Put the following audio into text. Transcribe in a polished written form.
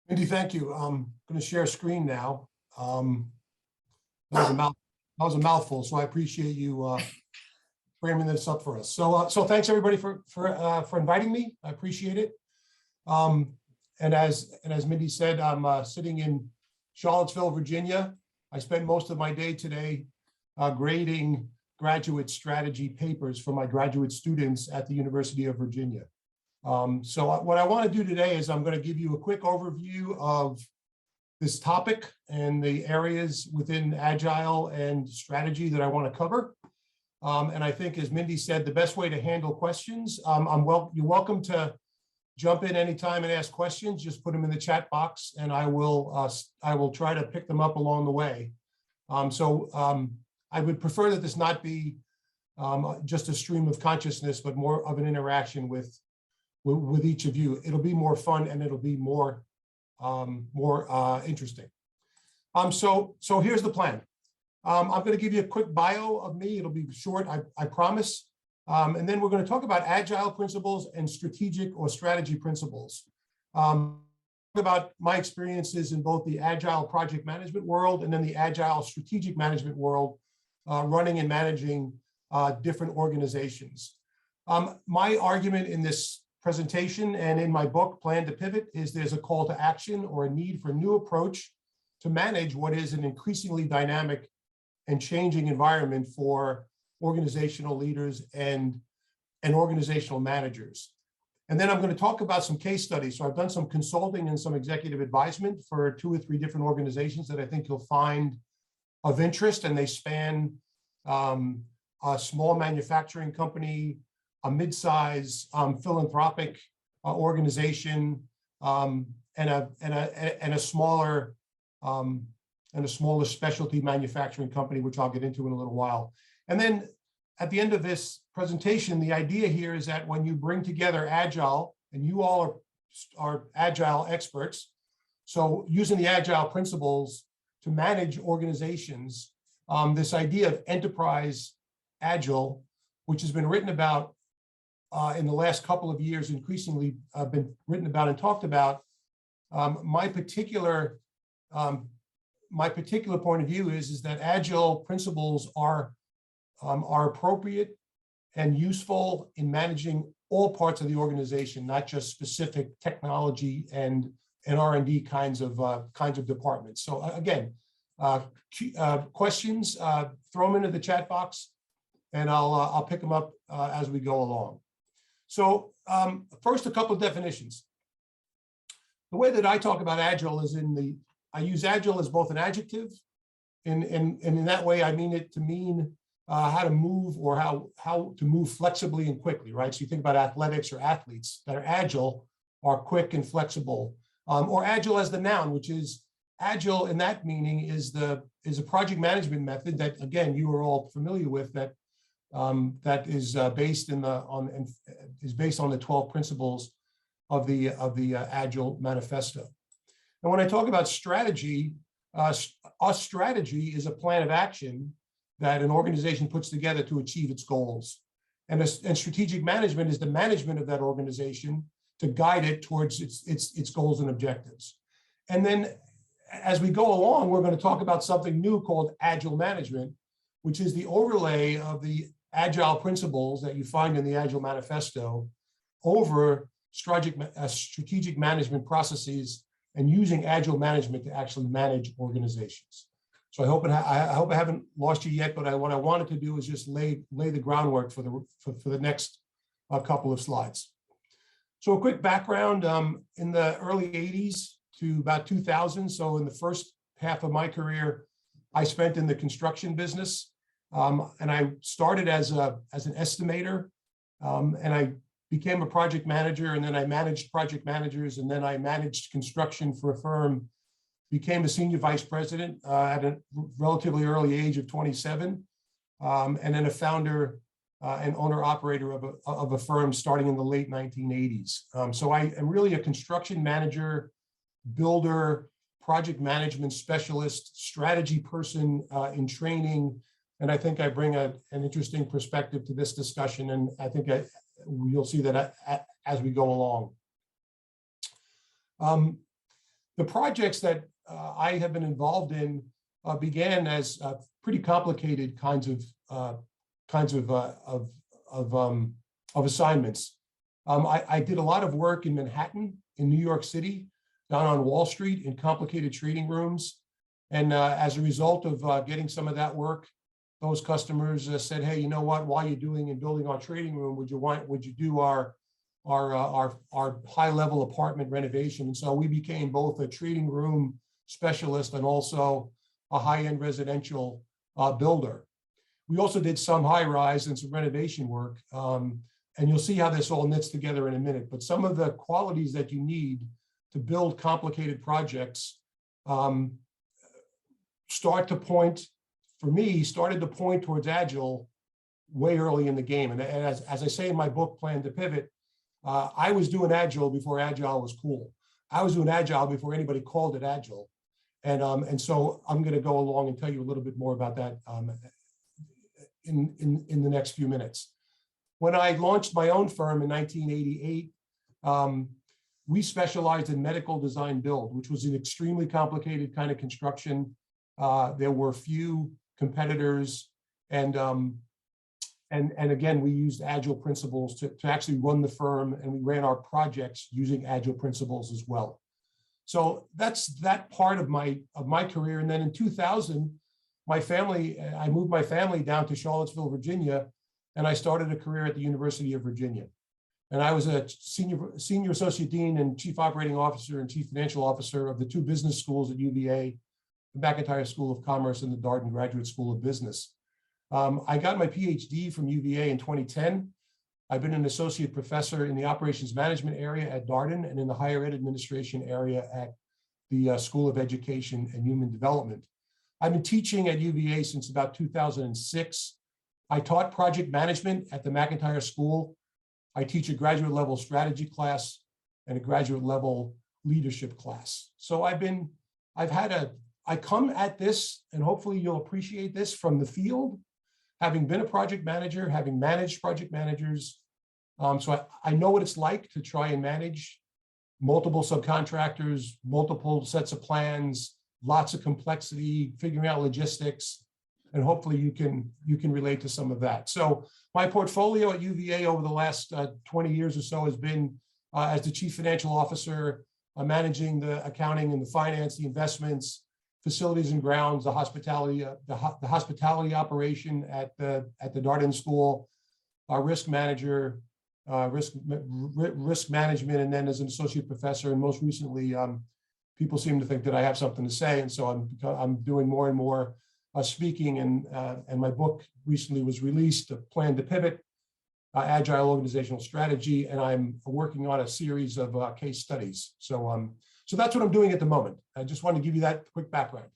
Mindy, thank you. I'm going to share a screen now. That was a mouth, that was a mouthful, so I appreciate you framing this up for us. So thanks everybody for inviting me. I appreciate it. And as Mindy said, I'm sitting in Charlottesville, Virginia. I spent most of my day today grading graduate strategy papers for my graduate students at the University of Virginia. So what I want to do today is I'm going to give you a quick overview of this topic and the areas within Agile and strategy that I want to cover. And I think, as Mindy said, the best way to handle questions, you're welcome to jump in anytime and ask questions. Just put them in the chat box, and I will try to pick them up along the way. I would prefer that this not be just a stream of consciousness, but more of an interaction with each of you. It'll be more fun and it'll be more interesting. So here's the plan. I'm going to give you a quick bio of me. It'll be short, I promise. And then we're going to talk about Agile principles and strategic or strategy principles. About my experiences in both the Agile project management world and then the Agile strategic management world, running and managing different organizations. My argument in this presentation and in my book, Plan to Pivot, is there's a call to action or a need for a new approach to manage what is an increasingly dynamic and changing environment for organizational leaders and organizational managers. And then I'm going to talk about some case studies. So I've done some consulting and some executive advisement for 2 or 3 different organizations that I think you'll find of interest, and they span a small manufacturing company, a mid-size philanthropic organization, and a smaller specialty manufacturing company, which I'll get into in a little while. And then at the end of this presentation, the idea here is that when you bring together Agile, and you all are Agile experts, so using the Agile principles to manage organizations, this idea of enterprise Agile, which has been written about in the last couple of years, increasingly been written about and talked about. My particular point of view is that Agile principles are appropriate and useful in managing all parts of the organization, not just specific technology and R&D kinds of departments. So again, questions, throw them into the chat box, and I'll pick them up as we go along. So first, a couple of definitions. The way that I talk about Agile is I use Agile as both an adjective, and in that way I mean it to mean how to move, or how to move flexibly and quickly, right? So you think about athletics or athletes that are agile, are quick and flexible, or Agile as the noun, which is Agile in that meaning is a project management method that, again, you are all familiar with, that is based on the 12 principles of the Agile Manifesto. And when I talk about strategy, our strategy is a plan of action that an organization puts together to achieve its goals. And strategic management is the management of that organization to guide it towards its goals and objectives. And then as we go along, we're going to talk about something new called Agile management, which is the overlay of the Agile principles that you find in the Agile Manifesto over strategic management processes, and using Agile management to actually manage organizations. So I hope I haven't lost you yet, but what I wanted to do is just lay the groundwork for the next couple of slides. So a quick background, in the early 80s to about 2000, so in the first half of my career, I spent in the construction business. And I started as an estimator, and I became a project manager, and then I managed project managers, and then I managed construction for a firm, became a senior vice president at a relatively early age of 27, and then a founder and owner-operator of a firm starting in the late 1980s. So I am really a construction manager, builder, project management specialist, strategy person in training. And I think I bring an interesting perspective to this discussion, and I think you'll see that as we go along. The projects that I have been involved in began as pretty complicated kinds of assignments. I did a lot of work in Manhattan, in New York City, down on Wall Street in complicated trading rooms. And as a result of getting some of that work, those customers said, "Hey, you know what? While you're doing and building our trading room, would you do our high-level apartment renovation?" And so we became both a trading room specialist and also a high-end residential builder. We also did some high-rise and some renovation work, and you'll see how this all knits together in a minute. But some of the qualities that you need to build complicated projects started to point towards Agile way early in the game. And as I say in my book, Plan to Pivot, I was doing Agile before Agile was cool. I was doing Agile before anybody called it Agile. And so I'm going to go along and tell you a little bit more about that in the next few minutes. When I launched my own firm in 1988, we specialized in medical design build, which was an extremely complicated kind of construction. There were few competitors, and again, we used Agile principles to actually run the firm, and we ran our projects using Agile principles as well. So that's that part of my career. And then in 2000, I moved my family down to Charlottesville, Virginia, and I started a career at the University of Virginia. And I was a senior associate dean and chief operating officer and chief financial officer of the two business schools at UVA, the McIntire School of Commerce and the Darden Graduate School of Business. I got my PhD from UVA in 2010. I've been an associate professor in the operations management area at Darden and in the higher ed administration area at the School of Education and Human Development. I've been teaching at UVA since about 2006. I taught project management at the McIntire School. I teach a graduate level strategy class and a graduate level leadership class. So I come at this, and hopefully you'll appreciate this, from the field, having been a project manager, having managed project managers. So I know what it's like to try and manage multiple subcontractors, multiple sets of plans, lots of complexity, figuring out logistics, and hopefully you can relate to some of that. So my portfolio at UVA over the last 20 years or so has been as the chief financial officer, managing the accounting and the finance, the investments, facilities and grounds, the hospitality operation at the Darden School, our risk manager, risk management, and then as an associate professor. And most recently, people seem to think that I have something to say, and so I'm doing more and more speaking. And my book recently was released, Plan to Pivot, Agile Organizational Strategy, and I'm working on a series of case studies. So that's what I'm doing at the moment. I just wanted to give you that quick background.